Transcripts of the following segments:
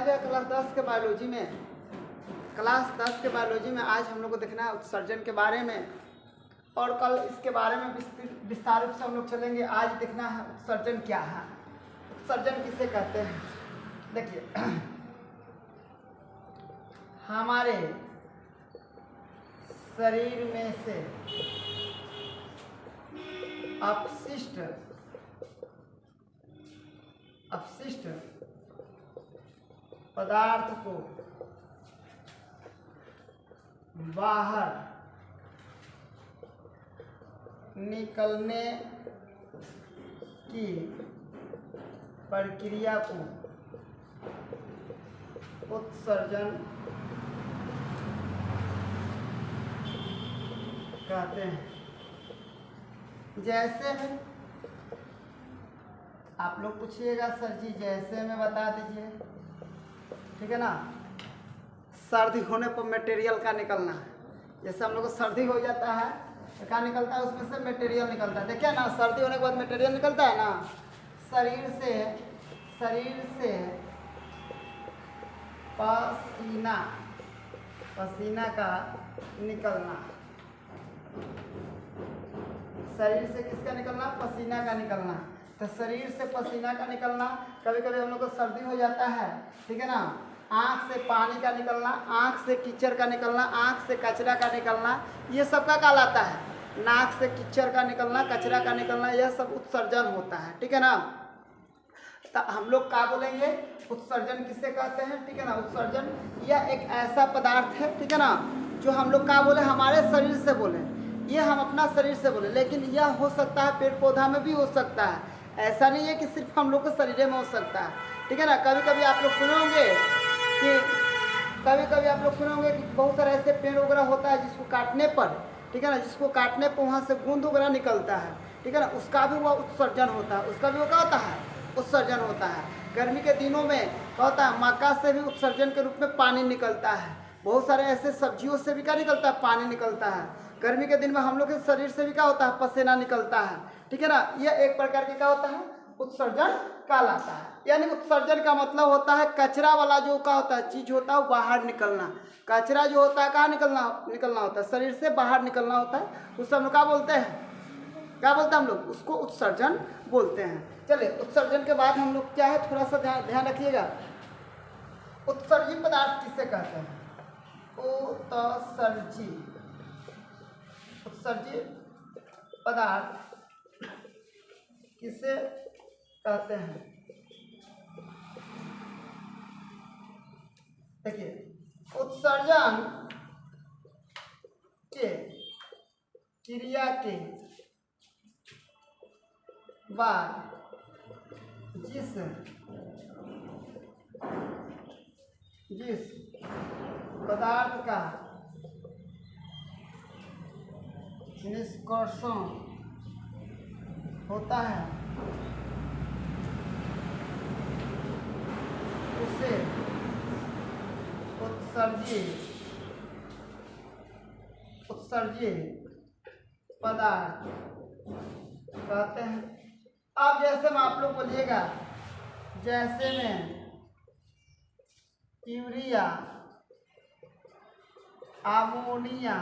गया क्लास 10 के बायोलॉजी में। क्लास 10 के बायोलॉजी में आज हम लोग को देखना है उत्सर्जन के बारे में, और कल इसके बारे में विस्तार रूप से हम लोग चलेंगे। आज देखना है उत्सर्जन क्या है, उत्सर्जन किसे कहते हैं। देखिए, हमारे शरीर में से अपशिष्ट पदार्थ को बाहर निकलने की प्रक्रिया को उत्सर्जन कहते हैं। जैसे में आप लोग पूछिएगा सर जी जैसे में बता दीजिए, ठीक है ना। सर्दी होने पर मटेरियल का निकलना है, जैसे हम लोग को सर्दी हो जाता है तो क्या निकलता है, उसमें से मटेरियल निकलता है। देखिए ना, सर्दी होने के बाद मटेरियल निकलता है ना, शरीर से पसीना का निकलना। शरीर से किसका निकलना, पसीना का निकलना। तो शरीर से पसीना का निकलना, कभी कभी हम लोग को सर्दी हो जाता है, ठीक है ना। आँख से पानी का निकलना, आँख से कीचड़ का निकलना, आँख से कचरा का निकलना, ये सब का कहलाता है। नाक से कीचड़ का निकलना, कचरा का निकलना, यह सब उत्सर्जन होता है, ठीक है ना। तो हम लोग क्या बोलेंगे, उत्सर्जन किसे कहते हैं, ठीक है ना। उत्सर्जन यह एक ऐसा पदार्थ है, ठीक है ना, जो हम लोग क्या बोले, हमारे शरीर से बोले, ये हम अपना शरीर से बोले, लेकिन यह हो सकता है पेड़ पौधा में भी हो सकता है। ऐसा नहीं है कि सिर्फ हम लोग के शरीर में हो सकता है, ठीक है ना। कभी कभी आप लोग सुने होंगे कि बहुत सारे ऐसे पेड़ वगैरह होता है जिसको काटने पर, ठीक है ना, जिसको काटने पर वहाँ से गूंद वगैरह निकलता है, ठीक है ना, उसका भी वह उत्सर्जन होता है, उसका भी वो क्या होता है, उत्सर्जन होता है। गर्मी के दिनों में क्या होता है, मक्का से भी उत्सर्जन के रूप में पानी निकलता है। बहुत सारे ऐसे सब्जियों से भी क्या निकलता है, पानी निकलता है। गर्मी के दिन में हम लोग के शरीर से भी क्या होता है, पसीना निकलता है, ठीक है ना। यह एक प्रकार के क्या होता है, उत्सर्जन कहलाता है। यानी उत्सर्जन का मतलब होता है कचरा वाला जो क्या होता है, चीज होता है वो बाहर निकलना। कचरा जो होता है कहाँ निकलना होता है, शरीर से बाहर निकलना होता है। उससे हम लोग क्या बोलते हैं हम लोग, उसको उत्सर्जन बोलते हैं। चलिए, उत्सर्जन के बाद हम लोग क्या है, थोड़ा सा ध्यान रखिएगा। उत्सर्जी पदार्थ किसे कहते हैं, उत्सर्जी पदार्थ किसे कहते हैं। देखिए, उत्सर्जन के क्रिया के बाद जिस पदार्थ का निष्कर्षण होता है उसे उत्सर्जी पदार्थ कहते हैं। अब जैसे में आप लोग बोलिएगा, जैसे में यूरिया, अमोनिया,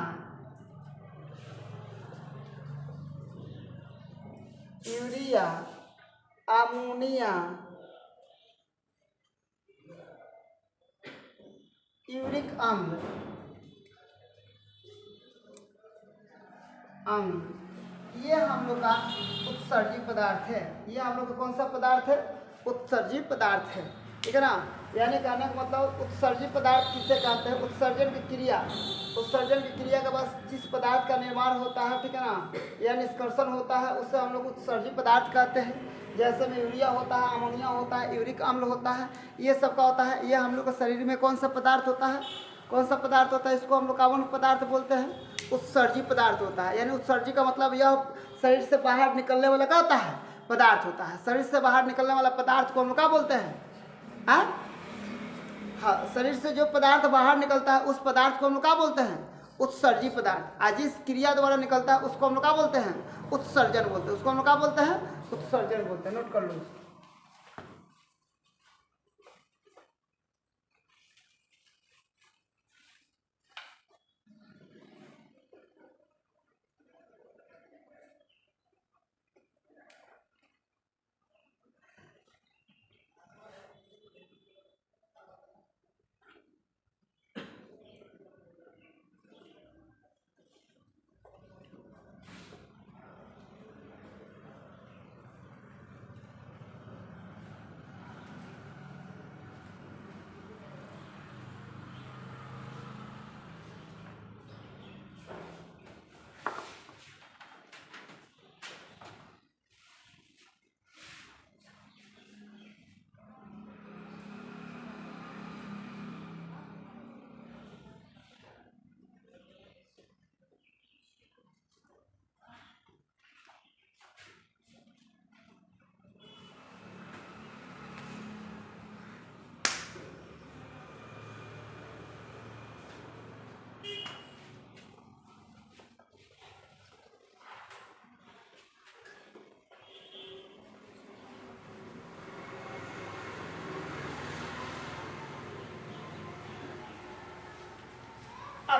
यूरिक अम्ल, ये हम लोग का उत्सर्जी पदार्थ है। ये हम लोग का कौन सा पदार्थ है, उत्सर्जी पदार्थ है, ठीक है ना। यानी कहने का मतलब उत्सर्जी पदार्थ किसे कहते हैं, उत्सर्जन की क्रिया के बाद जिस पदार्थ का निर्माण होता है, ठीक है ना, या निष्कर्षण होता है, उससे हम लोग उत्सर्जी पदार्थ कहते हैं। जैसे में यूरिया होता है, अमोनिया होता है, यूरिक अम्ल होता है, ये सब का होता है। ये हम लोग के शरीर में कौन सा पदार्थ होता है, इसको हम लोग कौन पदार्थ बोलते हैं, उत्सर्जी पदार्थ होता है। यानी उत्सर्जी का मतलब यह शरीर से बाहर निकलने वाला क्या होता है, पदार्थ होता है। शरीर से बाहर निकलने वाला पदार्थ को हम लोग क्या बोलते हैं, हाँ, शरीर से जो पदार्थ बाहर निकलता है उस पदार्थ को हम लोग क्या बोलते हैं, उत्सर्जी पदार्थ। आज जिस क्रिया द्वारा निकलता है उसको हम लोग क्या बोलते हैं, उत्सर्जन बोलते हैं। उसको हम लोग क्या बोलते हैं, उत्सर्जन बोलते हैं। नोट कर लो।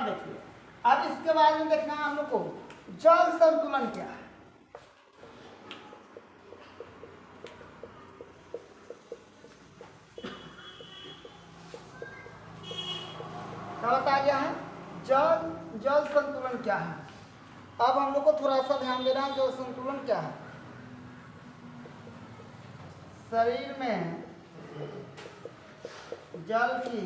अब देखिए, अब इसके बाद में देखना है हम लोग को जल संतुलन क्या है। क्या बताया गया है, जल संतुलन क्या है। अब हम लोग को थोड़ा सा ध्यान देना है, जल संतुलन क्या है। शरीर में जल की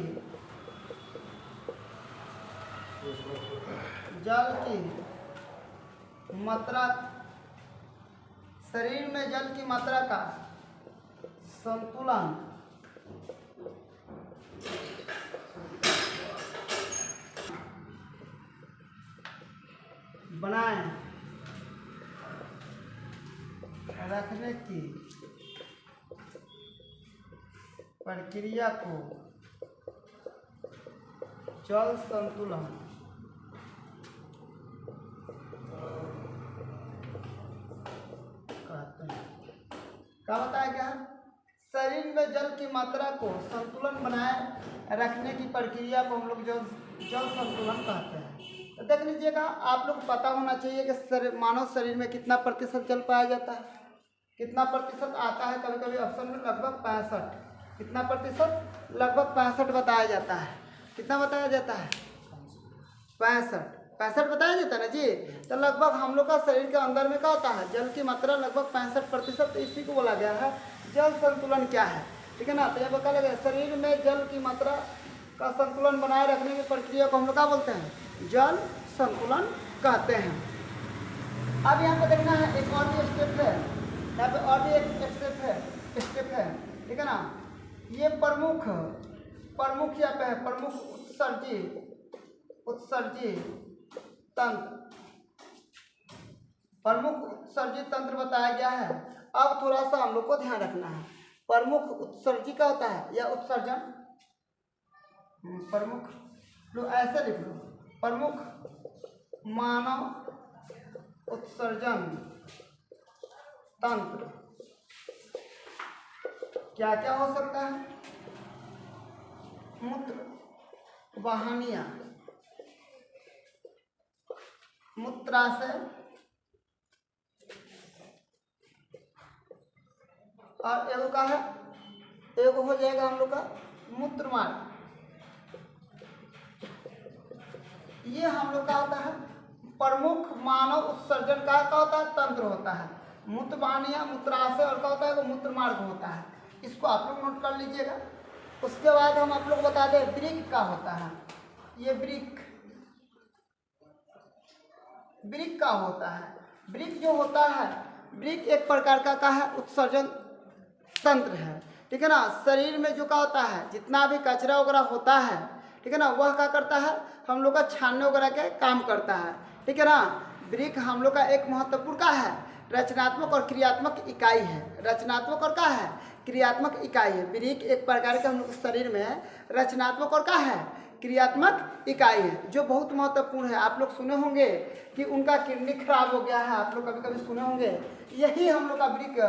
मात्रा, शरीर में जल की मात्रा का संतुलन बनाए रखने की प्रक्रिया को जल संतुलन कहते हैं। क्या बताया गया, शरीर में जल की मात्रा को संतुलन बनाए रखने की प्रक्रिया को हम लोग जल संतुलन कहते हैं। तो देख लीजिएगा, आप लोग पता होना चाहिए कि मानव शरीर में कितना प्रतिशत जल पाया जाता है, कितना प्रतिशत आता है। कभी कभी ऑप्शन में लगभग 65, कितना प्रतिशत, लगभग 65 बताया जाता है। कितना बताया जाता है, 65 बताया जाता है ना जी। तो लगभग हम लोग का शरीर के अंदर में क्या होता है, जल की मात्रा लगभग 65%। तो इसी को बोला गया है जल संतुलन क्या है, ठीक है ना। तो ये बता लगे, शरीर में जल की मात्रा का संतुलन बनाए रखने की प्रक्रिया को हम लोग क्या बोलते हैं, जल संतुलन कहते हैं। अब यहाँ पे देखना है, एक और भी स्टेप है, यहाँ पे और भी एक स्टेप है, ठीक है ना। ये प्रमुख या प्रमुख उत्सर्जी तंत्र बताया गया है। अब थोड़ा सा हम लोग को ध्यान रखना है, प्रमुख उत्सर्जी का होता है या उत्सर्जन, प्रमुख लो ऐसे लिख लो, प्रमुख मानव उत्सर्जन तंत्र क्या क्या हो सकता है, मूत्र वाहिनियां, मूत्राशय और एगो का है, एगो हो जाएगा हम लोग का मूत्र मार्ग। ये हम लोग का होता है प्रमुख मानव उत्सर्जन का होता है तंत्र होता है, मूत्र वाहिनियां, मूत्राशय और क्या होता है वो मूत्र मार्ग होता है। इसको आप लोग नोट कर लीजिएगा। उसके बाद हम आप लोग बता दें वृक्क का होता है, ये वृक्क का होता है। वृक्क जो होता है, वृक्क एक प्रकार का है उत्सर्जन तंत्र है, ठीक है ना। शरीर में जो क्या होता है, जितना भी कचरा वगैरह होता है, ठीक है ना, वह क्या करता है, हम लोग का छानने वगैरह के काम करता है, ठीक है ना। वृक्क हम लोग का एक महत्वपूर्ण का है, रचनात्मक और क्रियात्मक इकाई है। रचनात्मक और क्या है, क्रियात्मक इकाई है। वृक्क एक प्रकार के हम लोग शरीर में रचनात्मक और क्या है, क्रियात्मक इकाई है, जो बहुत महत्वपूर्ण है। आप लोग सुने होंगे कि उनका किडनी खराब हो गया है, आप लोग कभी कभी सुने होंगे। यही हम लोग का वृक्क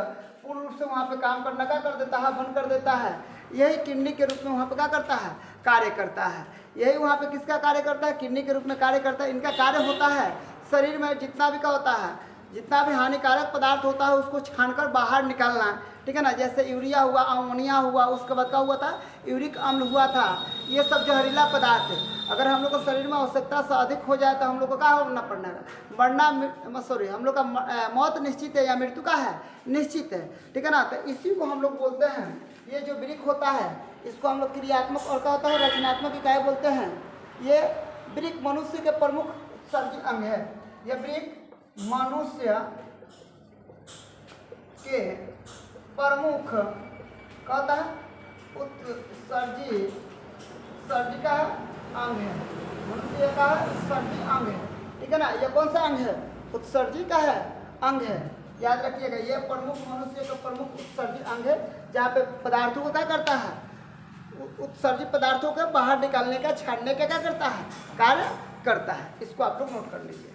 पूर्ण रूप से वहाँ पे काम करना क्या कर देता है, बंद कर देता है। यही किडनी के रूप में वहाँ पे क्या करता है, कार्य करता है। यही वहाँ पे किसका कार्य करता है, किडनी के रूप में कार्य करता है। इनका कार्य होता है शरीर में जितना भी क्या होता है, जितना भी हानिकारक पदार्थ होता है उसको छानकर बाहर निकालना, ठीक है ना। जैसे यूरिया हुआ, अमोनिया हुआ, उसके बाद क्या हुआ था, यूरिक अम्ल हुआ था। ये सब जहरीला पदार्थ है। अगर हम लोग को शरीर में आवश्यकता से अधिक हो जाए तो हम लोग को क्या होना पड़ना है, हम लोग का मौत निश्चित है या मृत्यु का है, निश्चित है, ठीक है ना। तो इसी को हम लोग बोलते हैं, ये जो वृक्क होता है इसको हम लोग क्रियात्मक और क्या होता है, रचनात्मक इकाई बोलते हैं। ये वृक्क मनुष्य के प्रमुख उत्सर्जी अंग है। ये वृक्क मनुष्य के प्रमुख क्या होता है, उत्सर्जी का अंग है। मनुष्य का उत्सर्जी अंग है, ठीक है ना। ये कौन सा अंग है, उत्सर्जी का है अंग है, याद रखिएगा। ये प्रमुख मनुष्य का प्रमुख उत्सर्जी अंग है, जहाँ पे पदार्थों को क्या करता है, उत्सर्जी पदार्थों को बाहर निकालने का, छाड़ने का क्या करता है, कार्य करता है। इसको आप लोग नोट कर लीजिए।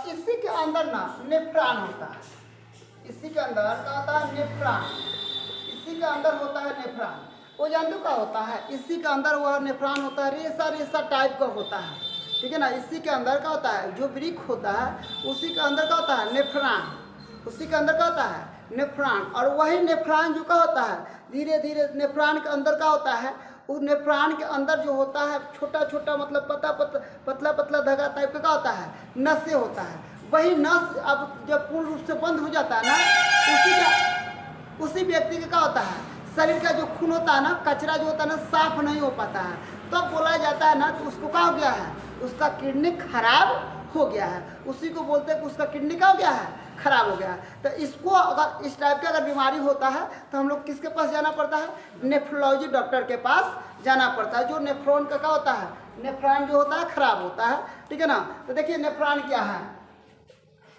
और इसी के अंदर ना नेफ्रॉन होता है, इसी के अंदर क्या होता है, नेफ्रॉन, इसी के अंदर होता है नेफ्रॉन। वो जानते हो क्या होता है, इसी के अंदर वह नेफ्रॉन होता है, रेसा रेसा टाइप का होता है, ठीक है ना। इसी के अंदर क्या होता है, जो वृक्क होता है उसी के अंदर क्या होता है, नेफ्रॉन, उसी के अंदर क्या होता है, नेफ्रॉन। और वही नेफ्रॉन जो क्या होता है, धीरे धीरे नेफ्रॉन के अंदर क्या होता है, उस नेफ्रॉन के अंदर जो होता है छोटा छोटा मतलब पतला पतला धागा टाइप का क्या होता है, नसें होता है। वही नस अब जब पूर्ण रूप से बंद हो जाता है ना, उसी व्यक्ति का क्या होता है, शरीर का जो खून होता है ना, कचरा जो होता है ना, साफ नहीं हो पाता है। तब तो बोला जाता है ना कि उसको क्या हो गया है, उसका किडनी खराब हो गया है, उसी को बोलते हैं कि उसका किडनी क्या हो गया है, खराब हो गया है। तो इसको अगर इस टाइप की अगर बीमारी होता है तो हम लोग किसके पास जाना पड़ता है, नेफ्रोलॉजी डॉक्टर के पास जाना पड़ता है। जो नेफ्रॉन का क्या होता है, नेफ्रॉन जो होता है खराब होता है, ठीक है ना। तो देखिए नेफ्रॉन क्या है,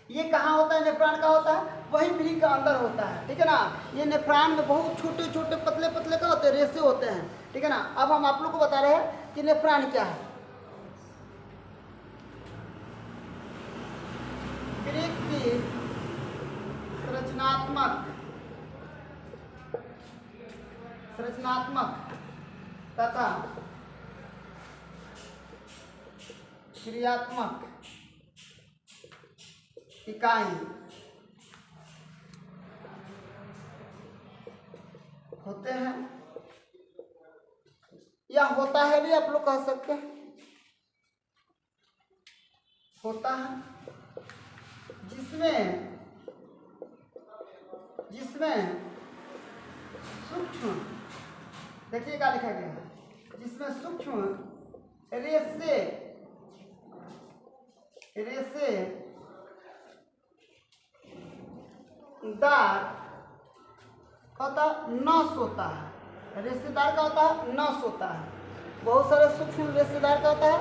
ये कहाँ होता है, नेफ्रॉन का होता है वही वृक्क के अंदर होता है, ठीक है ना। ये नेफ्रॉन में बहुत छोटे छोटे पतले पतले क्या होते हैं, रेसे होते हैं, ठीक है ना। अब हम आप लोग को बता रहे हैं कि नेफ्रॉन क्या है। वृक्क की संरचनात्मक तथा क्रियात्मक इकाई होते हैं या होता है भी आप लोग कह सकते हैं, होता है, जिसमें सूक्ष्म, देखिए क्या लिखा गया है, जिसमें सूक्ष्म रेसे दार होता नस होता है, रेशेदार का होता है नस होता है, बहुत सारे सूक्ष्म रेशेदार का होता है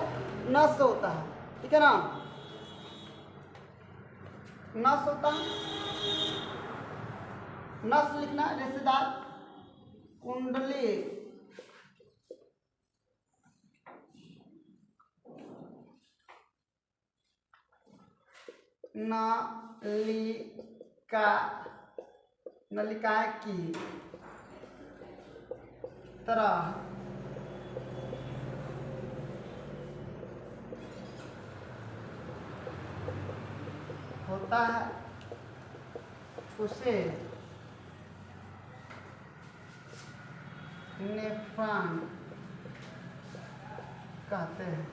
नस होता है, ठीक है ना, नस होता है, नस लिखना, रेशेदार, कुंडली, नलिका की तरह होता है, उसे नेफ्रॉन कहते हैं,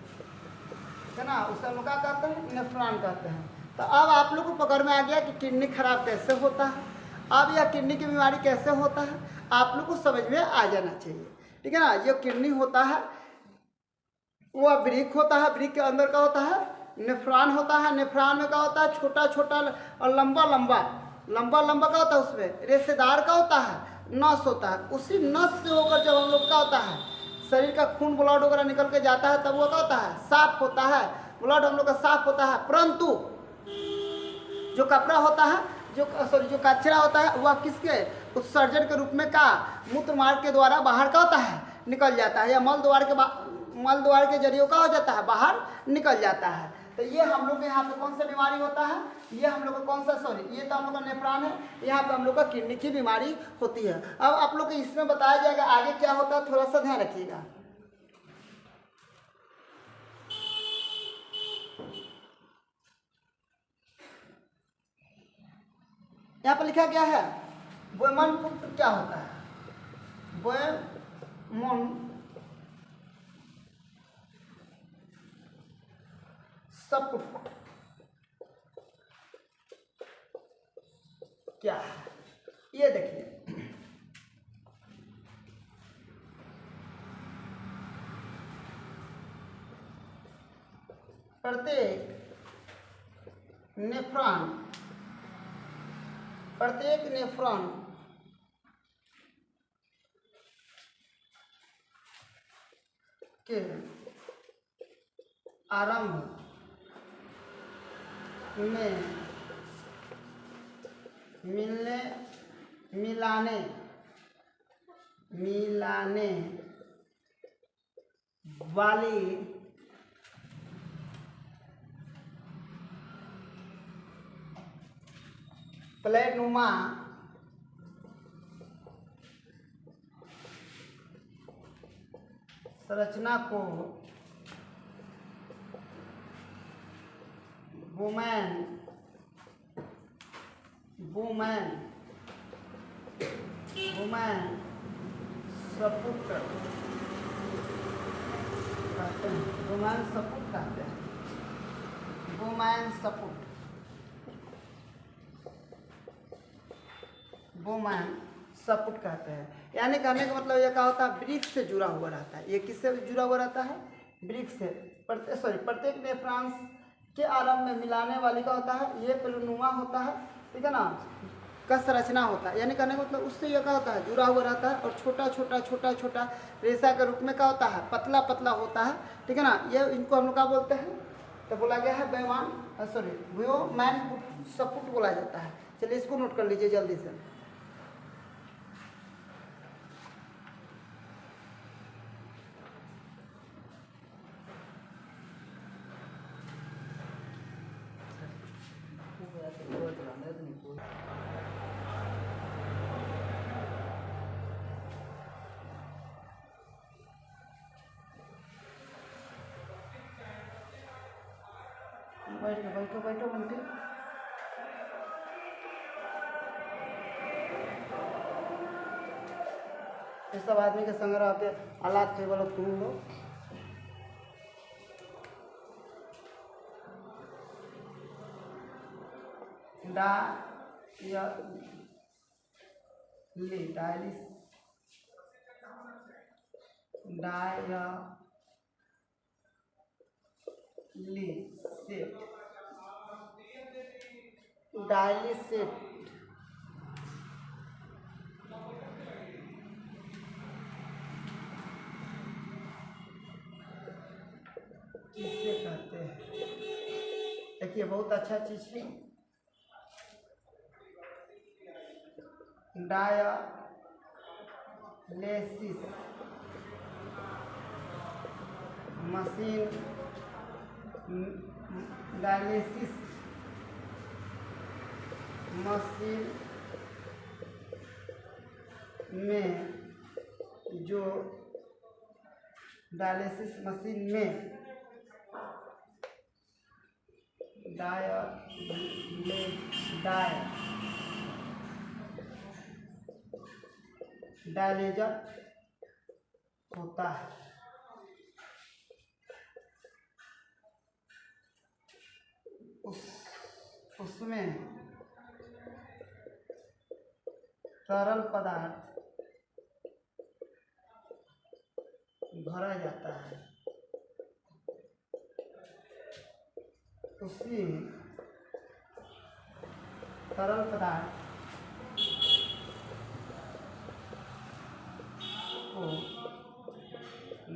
है ना। उसे हम लोग क्या कहते हैं, नेफ्रॉन कहते हैं। तो अब आप लोग को पकड़ में आ गया कि किडनी खराब कैसे होता है। अब यह किडनी की बीमारी कैसे होता है आप लोग को समझ में आ जाना चाहिए, ठीक है ना। जो किडनी होता है वह वृक्क होता है, वृक्क के अंदर क्या होता है, नेफ्रॉन होता है, नेफ्रॉन में क्या होता है, छोटा छोटा और लंबा लंबा क्या होता है, उसमें रेशेदार का होता है, नस होता है। उसी नस से होकर जब हम लोग का होता है शरीर का खून ब्लड वगैरह निकल के जाता है, तब वो क्या होता है, साफ होता है, ब्लड हम लोग का साफ होता है। परंतु जो कपड़ा होता है, जो कचरा होता है, वह किसके उत्सर्जन के रूप में का मूत्र मार्ग के द्वारा बाहर का होता है, निकल जाता है, या मल द्वार के जरिए का हो जाता है, बाहर निकल जाता है। तो ये हम लोग के यहाँ पे कौन सा बीमारी होता है, ये हम लोग का कौन सा, ये तो हम लोग का नेफ्रॉन है, यहाँ पे हम लोग का किडनी की बीमारी होती है। अब आप लोग को इसमें बताया जाएगा आगे क्या होता है, थोड़ा सा ध्यान रखिएगा। यहाँ पर लिखा गया है बोयमन पुत्र क्या होता है, बोयमन सपुट क्या है, ये देखिए प्रत्येक नेफ्रॉन के आरंभ में मिलाने वाली प्लेट नुमा संरचना को बुमैन सपुट कहते हैं। बुमैन सपुट कहते हैं। बुमैन सपुट कहते हैं। यानी कहने का मतलब ये क्या होता है, वृक्ष से जुड़ा हुआ रहता है। ये किससे जुड़ा हुआ रहता है, वृक्ष से। प्रत्येक नेफ्रॉन्स के आरंभ में मिलाने वाली का होता है, ये पेलनुमा होता है, ठीक है ना, का संरचना होता है। यानी कहने का मतलब उससे ये क्या होता है, जुड़ा हुआ रहता है। और छोटा छोटा रेशा के रूप में क्या होता है, पतला पतला होता है, ठीक है ना। ये इनको हम लोग क्या बोलते हैं, तो बोला गया है बुमैन सपुट बोला जाता है। चलिए इसको नोट कर लीजिए जल्दी से। बैठो बनके। ये सब आदमी के संग रह के हालात थे बोलो तुम लोग। डायलिसेट किसे कहते हैं, देखिए बहुत अच्छा चीज है। डायलिसिस मशीन में जो डायलिसिस मशीन में डायलेजर होता है। उसमें तरल पदार्थ भरा जाता है। उसी तरल पदार्थ को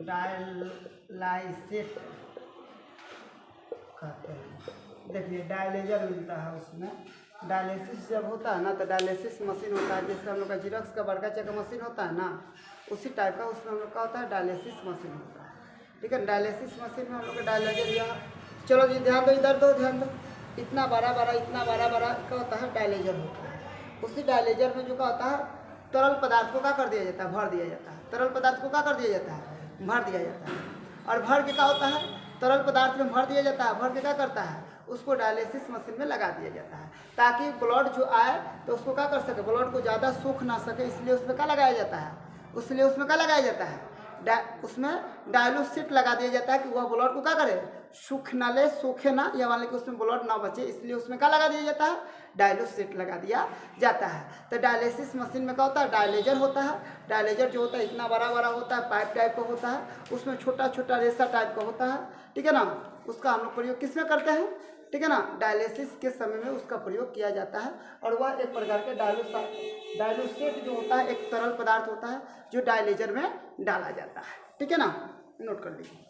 डायलाइसेट कहते हैं। देखिए डायलेजर मिलता है उसमें। डायलिसिस जब होता है ना, तो डायलिसिस मशीन होता है, जैसे हम लोग का जीरोक्स का बड़का चक्का मशीन होता है ना, उसी टाइप का उसमें हम लोग का होता है, डायलिसिस मशीन होता है, ठीक है। डायलिसिस मशीन में हम लोग का डायलेजर यहाँ, चलो जी ध्यान दो, इधर दो ध्यान दो। इतना बड़ा क्या होता है, डायलेजर होता है। उसी डायलेजर में जो क्या होता है, तरल पदार्थ को क्या कर दिया जाता है, भर दिया जाता है। तरल पदार्थ को क्या कर दिया जाता है, भर दिया जाता है। और भर के क्या होता है, तरल पदार्थ में भर दिया जाता है। भर के क्या करता है, उसको डायलिसिस मशीन में लगा दिया जाता है, ताकि ब्लड जो आए तो उसको क्या कर सके, ब्लड को ज़्यादा सूख ना सके, इसलिए उसमें क्या लगाया जाता है, उसमें डायलूसिट लगा दिया जाता है कि वह ब्लड को क्या करे, सूखे ना, या मान लीजिए कि उसमें ब्लड ना बचे, इसलिए उसमें क्या लगा दिया जाता है, डायलूसिट लगा दिया जाता है। तो डायलिसिस मशीन में क्या होता है, डायलेजर होता है। डायलेजर जो होता है इतना बड़ा होता है, पाइप टाइप का होता है, उसमें छोटा छोटा रेशा टाइप का होता है, ठीक है ना। उसका हम लोग प्रयोग किस में करते हैं, ठीक है ना, डायलिसिस के समय में उसका प्रयोग किया जाता है। और वह एक प्रकार के डायलूसेट जो होता है, एक तरल पदार्थ होता है जो डायलेजर में डाला जाता है, ठीक है ना, नोट कर लीजिए।